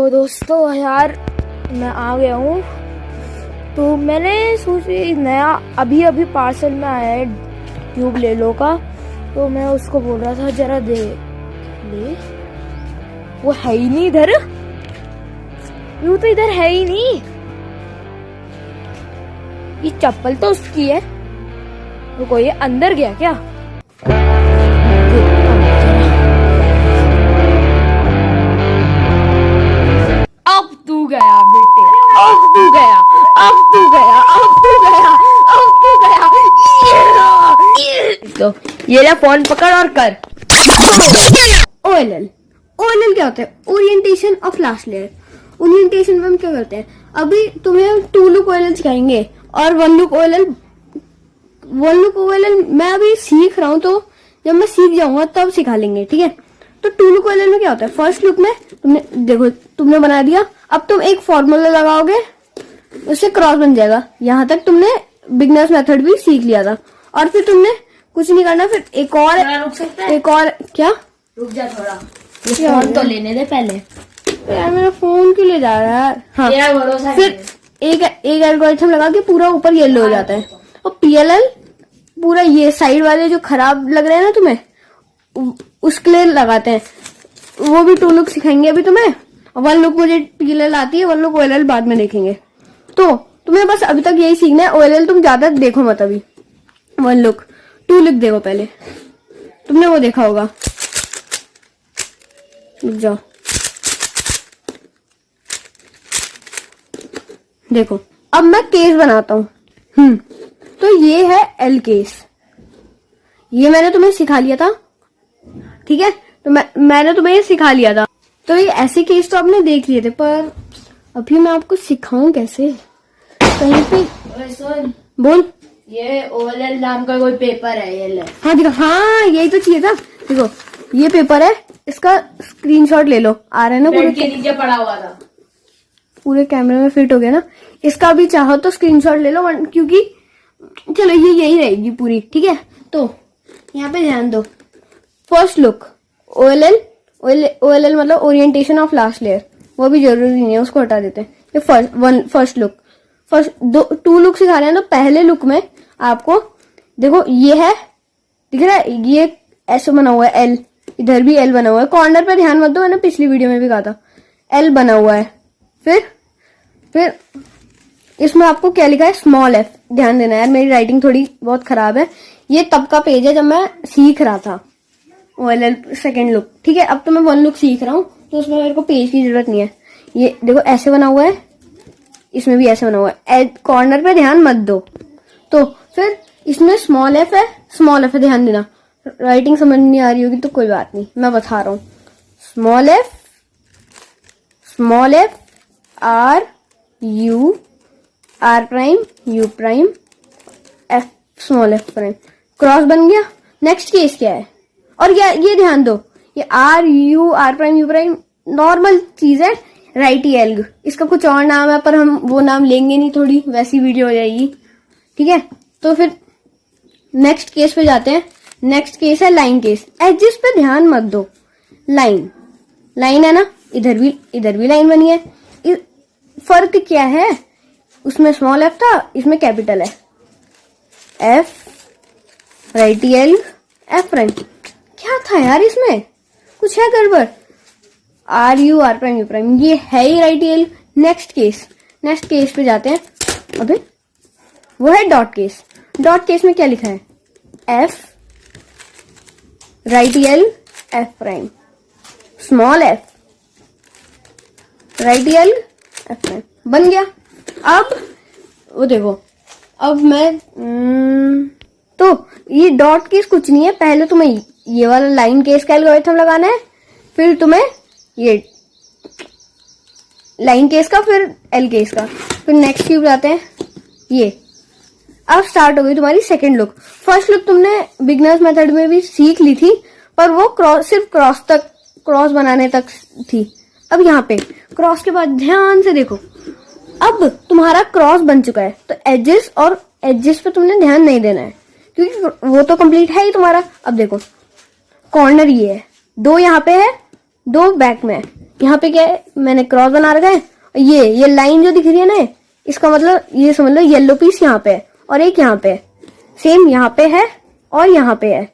तो दोस्तों यार मैं आ गया हूँ। तो मैंने सोचा नया अभी पार्सल में आया है ट्यूब ले लो का। तो मैं उसको बोल रहा था जरा दे ले, वो है ही नहीं इधर, यूं तो इधर है ही नहीं। ये चप्पल तो उसकी है, वो कोई अंदर गया क्या? अब तू गया बेटे, अब तू गया, अब तू गया, अब तू गया, अब तू गया। तो ये ले फोन पकड़ और कर। OLL OLL क्या होता है? Orientation of last layer. Orientation में हम क्या करते हैं, अभी तुम्हें 2 लुक OLL सिखाएंगे और 1 लुक OLL मैं अभी सीख रहा हूँ, तो जब मैं सीख जाऊंगा तब सिखा लेंगे, ठीक है। तो 2 लुक OLL में क्या होता है, फर्स्ट लुक में तुमने देखो तुमने बना दिया, अब तुम एक फॉर्मूला लगाओगे, उससे क्रॉस बन जाएगा। यहाँ तक तुमने बिगनर्स मेथड भी सीख लिया था, और फिर तुमने कुछ नहीं करना, फिर एक और रुक सकता है? एक और क्या, रुक जा थोड़ा, ये फोन तो लेने दे पहले। यार मेरा फोन क्यों ले जा रहा है। हाँ, तेरा भरोसा है। फिर एक एल्गोरिथम लगा के पूरा ऊपर येलो हो जाता है, और PLL पूरा ये साइड वाले जो खराब लग रहे हैं ना तुम्हें, उसके लिए लगाते हैं। वो भी 2 लुक सिखाएंगे अभी तुम्हें, और 1 लुक मुझे PLL आती है, 1 लुक OLL बाद में देखेंगे। तो तुम्हें बस अभी तक यही सीखना है। OLL तुम ज्यादा देखो मत अभी, 1 लुक 2 लुक देखो पहले, तुमने वो देखा होगा। रुक जाओ, देखो अब मैं केस बनाता हूँ। तो ये है L केस, ये मैंने तुम्हें सिखा लिया था, ठीक है। तो मैंने तुम्हें ये सिखा लिया था। तो ये ऐसे केस तो आपने देख लिए थे, पर अभी मैं आपको सिखाऊं कैसे, कहीं पे। सुन, बोल। ये OLL नाम का कोई पेपर है, ये ले। हाँ देखो, हाँ यही तो चाहिए था। देखो ये पेपर है, इसका स्क्रीनशॉट ले लो। आ रहा है ना, बेड के नीचे पड़ा हुआ था, पूरे कैमरे में फिट हो गया ना। इसका भी चाहो तो स्क्रीनशॉट ले लो, क्योंकि चलो ये यही रहेगी पूरी, ठीक है। तो यहाँ पे ध्यान दो, फर्स्ट लुक OLL मतलब ओरिएंटेशन ऑफ लास्ट लेयर, वो भी जरूरी नहीं है, उसको हटा देते हैं। ये फर्स्ट लुक, 2 लुक सिखा रहे हैं। तो पहले लुक में आपको देखो ये है, दिख रहा है, ये ऐसे बना हुआ है L, इधर भी L बना हुआ है। कॉर्नर पे ध्यान मत दो, मैंने पिछली वीडियो में भी कहा था, L बना हुआ है। फिर इसमें आपको क्या लिखा है, स्मॉल f। ध्यान देना यार, मेरी राइटिंग थोड़ी बहुत खराब है। ये तब का पेज है जब मैं सीख रहा था OLL सेकेंड लुक, ठीक है। अब तो मैं 1 लुक सीख रहा हूँ, तो उसमें मेरे को पेज की जरूरत नहीं है। ये देखो ऐसे बना हुआ है, इसमें भी ऐसे बना हुआ है, कॉर्नर पे ध्यान मत दो। तो फिर इसमें स्मॉल f है, स्मॉल f है, ध्यान देना। राइटिंग समझ नहीं आ रही होगी तो कोई बात नहीं, मैं बता रहा हूँ। Small f R U R prime U prime F, small f prime, cross बन गया। नेक्स्ट केस क्या है, और ये ध्यान दो, ये R U R prime U prime normal चीज है, राइटी एल्ग। इसका कुछ और नाम है, पर हम वो नाम लेंगे नहीं, थोड़ी वैसी वीडियो हो जाएगी, ठीक है। तो फिर नेक्स्ट केस पे जाते हैं। नेक्स्ट केस है लाइन केस। एजेस पे ध्यान मत दो, लाइन है ना, इधर भी लाइन बनी है। फर्क क्या है, उसमें स्मॉल f था, इसमें कैपिटल है F, राइटी एल्ग F प्राइम। क्या था यार इसमें, कुछ है गड़बड़। R U R prime U prime, ये है ही राइटी एल्ग। नेक्स्ट केस पे जाते हैं। अबे वो है डॉट केस में क्या लिखा है, F, राइटी एल्ग F प्राइम, स्मॉल f, राइटी एल्ग F प्राइम, बन गया। अब वो देखो, अब मैं तो ये डॉट केस कुछ नहीं है, पहले तुम्हें ये वाला लाइन केस का एल्गोरिथम लगाना है, फिर तुम्हें ये लाइन केस का, फिर L केस का, फिर नेक्स्ट क्यूब जाते हैं। ये अब स्टार्ट हो गई तुम्हारी सेकंड लुक। फर्स्ट लुक तुमने बिगनर्स मेथड में भी सीख ली थी, पर वो सिर्फ क्रॉस बनाने तक थी। अब यहाँ पे क्रॉस के बाद ध्यान से देखो, अब तुम्हारा क्रॉस बन चुका है, तो एजेस पे तुमने ध्यान नहीं देना है, क्योंकि वो तो कंप्लीट है ही तुम्हारा। अब देखो कॉर्नर ये है, 2 यहाँ पे है, 2 बैक में है, यहाँ पे क्या है, मैंने क्रॉस बना रखा है। ये लाइन जो दिख रही है ना, इसका मतलब ये समझ लो येलो पीस यहाँ पे है और एक यहाँ पे है, सेम यहाँ पे है और यहाँ पे है।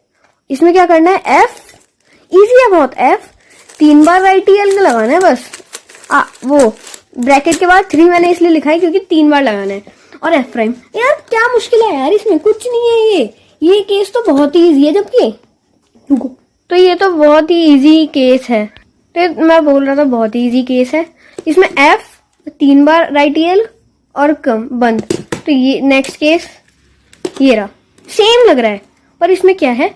इसमें क्या करना है, F, इजी है बहुत। F 3 बार राइट EL का लगाना है बस। वो ब्रैकेट के बाद 3 मैंने इसलिए लिखा है क्योंकि 3 बार लगाना है। और F प्राइम, यार क्या मुश्किल है यार, इसमें कुछ नहीं है। ये केस तो बहुत ही इजी है, जबकि तो ये तो बहुत ही इजी केस है। तो मैं बोल रहा था बहुत ही इजी केस है। इसमें F 3 बार राइट EL और कम बंद। तो ये नेक्स्ट केस ये रहा, सेम लग रहा है। और इसमें क्या है,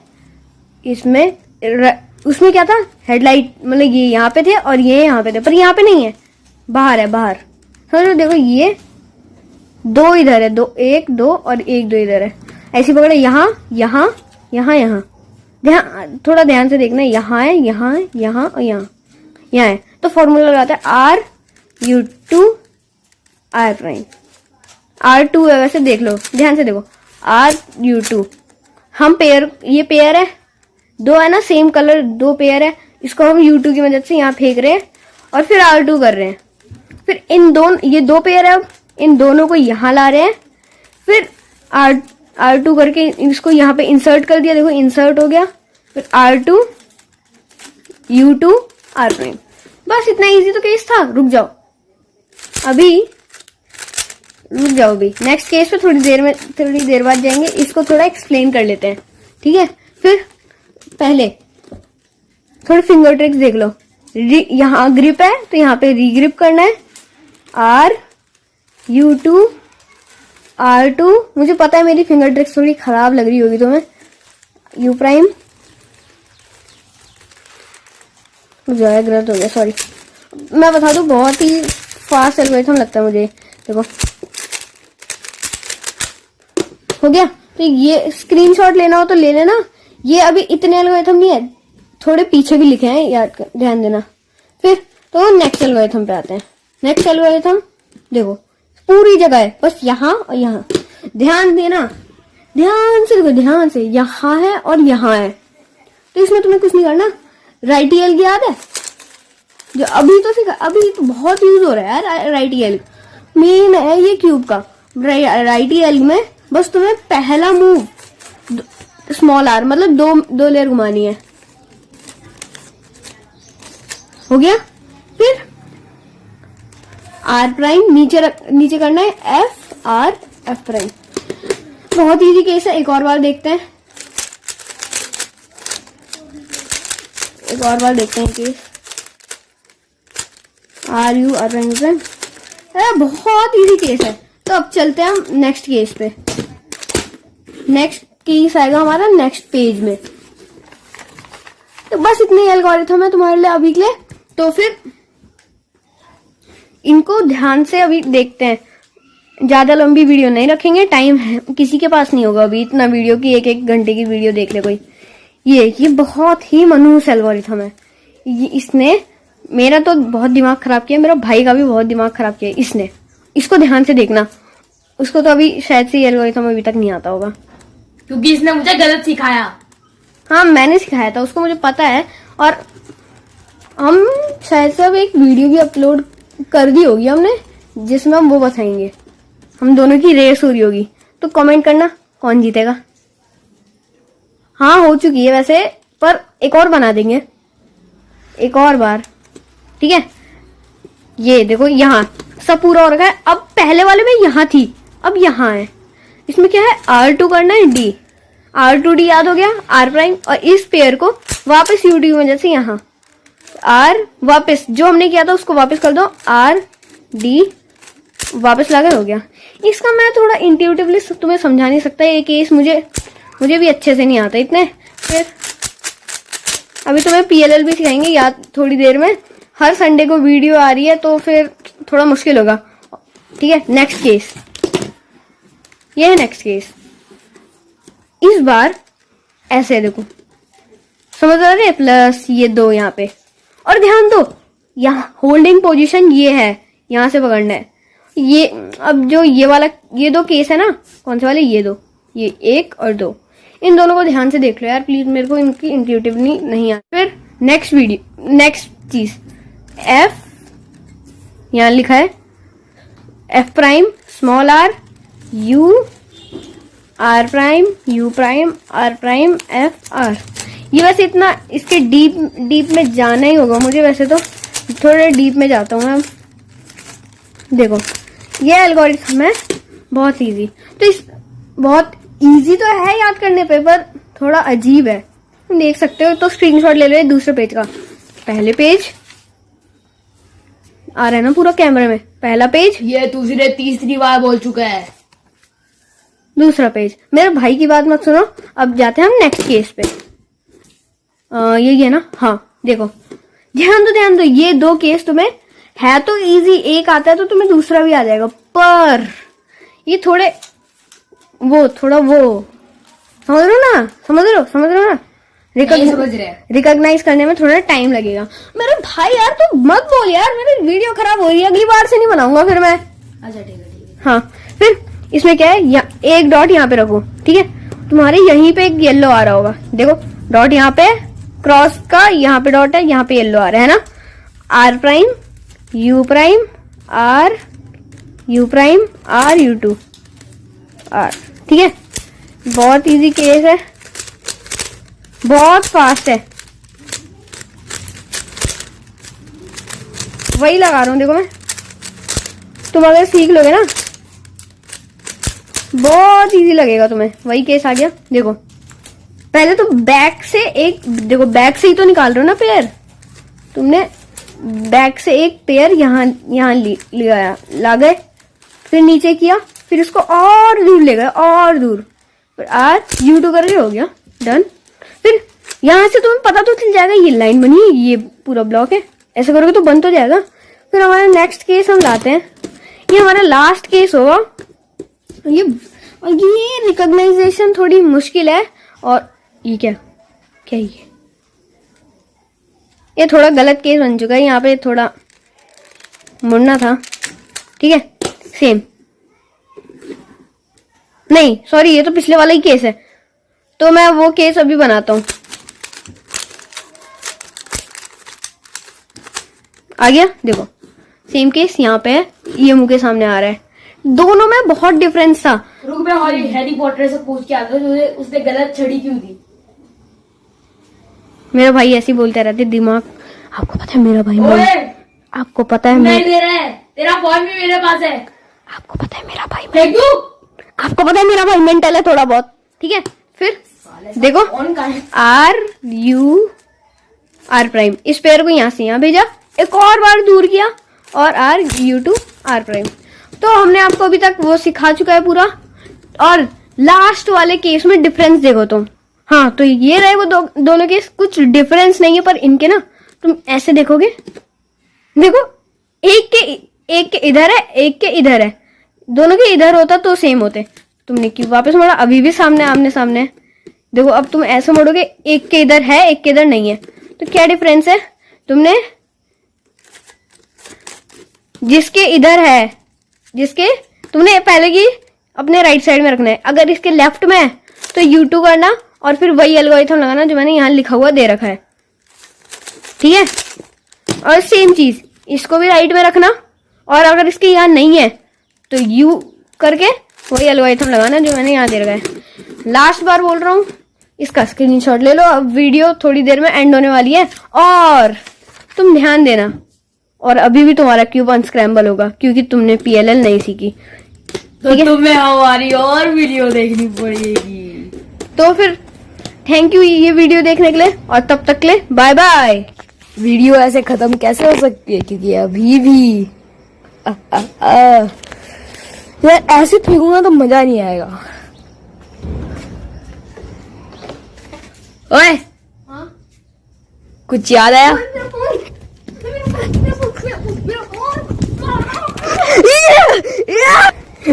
उसमें क्या था, हेडलाइट, मतलब ये यहाँ पे थे और ये यहाँ पे थे, पर यहाँ पे नहीं है, बाहर है, बाहर। समझ लो, देखो ये 2 इधर है, 2 1 2 और 1 2 इधर है। ऐसी पकड़े, यहाँ यहाँ यहाँ यहाँ, ध्यान, थोड़ा ध्यान से देखना, यहाँ है, यहाँ है, यहाँ और यहाँ है। तो फॉर्मूला लगाता है RU2 R प्राइम। R2 है वैसे, देख लो, ध्यान से देखो, RU2। हम पेयर, ये पेयर है, 2 है ना, सेम कलर 2 पेयर है, इसको हम U2 की मदद से यहाँ फेंक रहे हैं और फिर R2 कर रहे हैं। फिर इन दोनों, ये 2 पेयर है, अब इन दोनों को यहाँ ला रहे हैं, फिर R2 करके इसको यहाँ पे इंसर्ट कर दिया, देखो इंसर्ट हो गया। फिर R2 U2 R प्राइम। बस इतना इजी तो केस था। रुक जाओ अभी, नेक्स्ट केस पे थोड़ी देर बाद जाएंगे। इसको थोड़ा एक्सप्लेन कर लेते हैं, ठीक है। फिर पहले थोड़े फिंगर ट्रिक्स देख लो। यहाँ ग्रिप है तो यहाँ पे रीग्रिप करना है, RU2 R2। मुझे पता है मेरी फिंगर ट्रिक्स थोड़ी खराब लग रही होगी तुम्हें। U प्राइम जो है गलत हो गया, सॉरी। मैं बता दूं, बहुत ही फास्ट एल्गोरिथम लगता है मुझे। देखो हो गया। तो ये स्क्रीनशॉट लेना हो तो ले लेना। ये अभी इतने एल्गोरिथम नहीं है, थोड़े पीछे भी लिखे हैं, याद कर, ध्यान देना। फिर तो नेक्स्ट एल्गोरिथम पे आते हैं। नेक्स्ट एल्गोरिथम देखो, पूरी जगह है, बस यहाँ और यहाँ। ध्यान देना, ध्यान से देखो, ध्यान से, यहाँ है और यहाँ है। तो इसमें तुम्हें कुछ नहीं करना। राइट EL याद है, जो अभी तो सीखा, अभी तो बहुत यूज हो रहा है यार। राइट EL मेन है ये क्यूब का। राइट EL में बस तुम्हें पहला मूव स्मॉल r, मतलब दो लेयर घुमानी है। हो गया। फिर R प्राइम नीचे करना है, F R F प्राइम। बहुत इजी केस है, एक और बार देखते हैं, केस RU R प्राइम। बहुत इजी केस है। तो अब चलते हैं हम नेक्स्ट केस पे। नेक्स्ट केस आएगा हमारा नेक्स्ट पेज में। तो बस इतने एल्गोरिथम है तुम्हारे लिए अभी के लिए। तो फिर इनको ध्यान से अभी देखते हैं। ज्यादा लंबी वीडियो नहीं रखेंगे, टाइम है किसी के पास नहीं होगा अभी इतना वीडियो की, 1-1 घंटे की वीडियो देख ले कोई। ये बहुत ही मनहूस एल्गोरिथम है। इसने मेरा तो बहुत दिमाग खराब किया, मेरा भाई का भी बहुत दिमाग खराब किया इसने। इसको ध्यान से देखना, उसको तो अभी शायद से ये एल्गोरिथम अभी तक नहीं आता होगा, क्योंकि इसने मुझे गलत सिखाया। हाँ मैंने सिखाया था उसको, मुझे पता है। और हम शायद से अब एक वीडियो भी अपलोड कर दी होगी हमने, जिसमें हम वो बताएंगे, हम दोनों की रेस हो रही होगी। तो कमेंट करना कौन जीतेगा। हाँ हो चुकी है वैसे, पर एक और बना देंगे, एक और बार, ठीक है। ये देखो यहाँ सब पूरा हो रखा है। अब पहले वाले में यहाँ थी, अब यहाँ है। इसमें क्या है, R2 करना है, D R2D याद हो गया, R प्राइम। और इस पेयर को वापस UD की वजह से यहाँ R, वापस जो हमने किया था उसको वापस कर दो, RD वापस लगा, हो गया। इसका मैं थोड़ा इंट्यूटिवली तुम्हें समझा नहीं सकता, ये केस मुझे भी अच्छे से नहीं आता इतने। फिर अभी तुम्हें PLL भी सिखाएंगे याद थोड़ी देर में। हर संडे को वीडियो आ रही है तो फिर थोड़ा मुश्किल होगा, ठीक है। नेक्स्ट केस, ये है नेक्स्ट केस। इस बार ऐसे देखो, समझ आ रहे, प्लस ये 2 यहाँ पे। और ध्यान दो, यहाँ होल्डिंग पोजीशन ये है, यहाँ से पकड़ना है। ये अब जो ये वाला, ये 2 केस है ना, कौन से वाले, ये 2, ये 1 और 2, इन दोनों को ध्यान से देख लो यार प्लीज, मेरे को इनकी इंट्यूटिवली नहीं आ। फिर नेक्स्ट चीज, एफ, यहां लिखा है F prime small R U R prime U prime R prime F R. ये वैसे इतना इसके डीप में जाना ही होगा मुझे, वैसे तो थोड़े डीप में जाता हूँ मैं। देखो ये एल्गोरिथम है बहुत इजी, तो इस बहुत इजी तो है याद करने पे, पर थोड़ा अजीब है, तुम देख सकते हो। तो स्क्रीनशॉट ले लो दूसरे पेज का। पहले पेज आ रहा है ना पूरा कैमरे में, पहला पेज। ये दूसरे तीसरी बार बोल चुका है। दूसरा पेज। मेरे भाई की बात मत सुनो, अब जाते हैं हम नेक्स्ट केस पे। ये है ना, हाँ देखो ध्यान दो, ये दो केस तुम्हें है तो इजी, एक आता है तो तुम्हें दूसरा भी आ जाएगा, पर ये थोड़ा वो समझ रहे हो ना रिकॉग्नाइज करने में थोड़ा टाइम लगेगा। मेरे भाई यार तू मत बोल यार, मेरी वीडियो खराब हो रही है, अगली बार से नहीं बनाऊंगा फिर मैं। अच्छा ठीक है। हाँ फिर इसमें क्या है, एक डॉट यहाँ पे रखो, ठीक है। तुम्हारे यहीं पे एक येलो आ रहा होगा, देखो डॉट यहाँ पे, क्रॉस का यहाँ पे डॉट है, यहाँ पे येलो आ रहा है ना। R prime U prime R U prime R U two R, ठीक है। बहुत इजी केस है, बहुत फास्ट है, वही लगा रहा हूं देखो मैं। तुम अगर सीख लोगे ना बहुत इजी लगेगा तुम्हें। वही केस आ गया, देखो पहले तो बैक से एक, देखो बैक से ही तो निकाल रहे हो ना पेयर, तुमने बैक से एक पेयर यहाँ ला गए, फिर नीचे किया, फिर इसको और दूर ले गए, और दूर, फिर आर यू टू करके हो गया डन। फिर यहां से तुम्हें पता तो चल जाएगा ये लाइन बनी है, ये पूरा ब्लॉक है, ऐसे करोगे तो बन तो जाएगा। फिर हमारा नेक्स्ट केस हम लाते हैं, ये हमारा लास्ट केस होगा। ये रिकॉग्नाइजेशन थोड़ी मुश्किल है, और ये क्या ये थोड़ा गलत केस बन चुका है, यहाँ पे थोड़ा मुड़ना था, ठीक है। सेम नहीं, सॉरी ये तो पिछले वाला ही केस है, तो मैं वो केस अभी बनाता हूं। आ गया, देखो सेम केस यहाँ पे है, ये मुंह के सामने आ रहा है, दोनों में बहुत डिफरेंस था। रुक, मैं हैरी पॉटर से पूछ के आता हूँ उसने गलत छड़ी क्यों दी। मेरा भाई ऐसे ही बोलते रहते, दिमाग, आपको पता है मेरा भाई आपको पता है नहीं दे रहा है, तेरा फोन भी मेरे पास है, आपको पता है मेरा भाई आपको पता है मेरा भाई मेंटल है थोड़ा बहुत, ठीक है। फिर देखो आर यू आर प्राइम, इस पेयर को यहाँ से यहाँ भेजा, एक और बार दूर किया, और R U two R prime. तो हमने आपको अभी तक वो सिखा चुका है पूरा। और लास्ट वाले केस में डिफरेंस देखो तुम, हाँ तो ये रहे वो दोनों केस, कुछ डिफरेंस नहीं है, पर इनके ना तुम ऐसे देखोगे, देखो एक के इधर है, एक के इधर है, दोनों के इधर होता तो सेम होते। तुमने क्यों वापस मोड़ा, अभी भी सामने आमने सामने। देखो अब तुम ऐसे मोड़ोगे, एक के इधर है एक के इधर नहीं है, तो क्या डिफरेंस है, तुमने जिसके इधर है, जिसके तुमने पहले की अपने राइट साइड में रखना है, अगर इसके लेफ्ट में है तो U2 करना, और फिर वही एल्गोरिथम लगाना जो मैंने यहाँ लिखा हुआ दे रखा है, ठीक है। और सेम चीज इसको भी राइट में रखना, और अगर इसके यहाँ नहीं है तो U करके वही एल्गोरिथम लगाना जो मैंने यहाँ दे रखा है। लास्ट बार बोल रहा हूँ, इसका स्क्रीनशॉट ले लो, अब वीडियो थोड़ी देर में एंड होने वाली है, और तुम ध्यान देना, और अभी भी तुम्हारा क्यूब अनस्क्रैम्बल होगा क्योंकि तुमने PLL नहीं सीखी, तो तुम्हें हमारी और वीडियो देखनी पड़ेगी। तो फिर थैंक यू ये वीडियो देखने के लिए, और तब तक के लिए बाय बाय। वीडियो ऐसे खत्म कैसे हो सकती है, क्योंकि अभी भी यार ऐसे फेंकूंगा तो मजा नहीं आएगा। ओए हाँ? कुछ याद आया?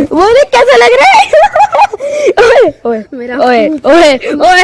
बोले कैसा लग रहा है? ओए ओए मेरा ओए ओए ओए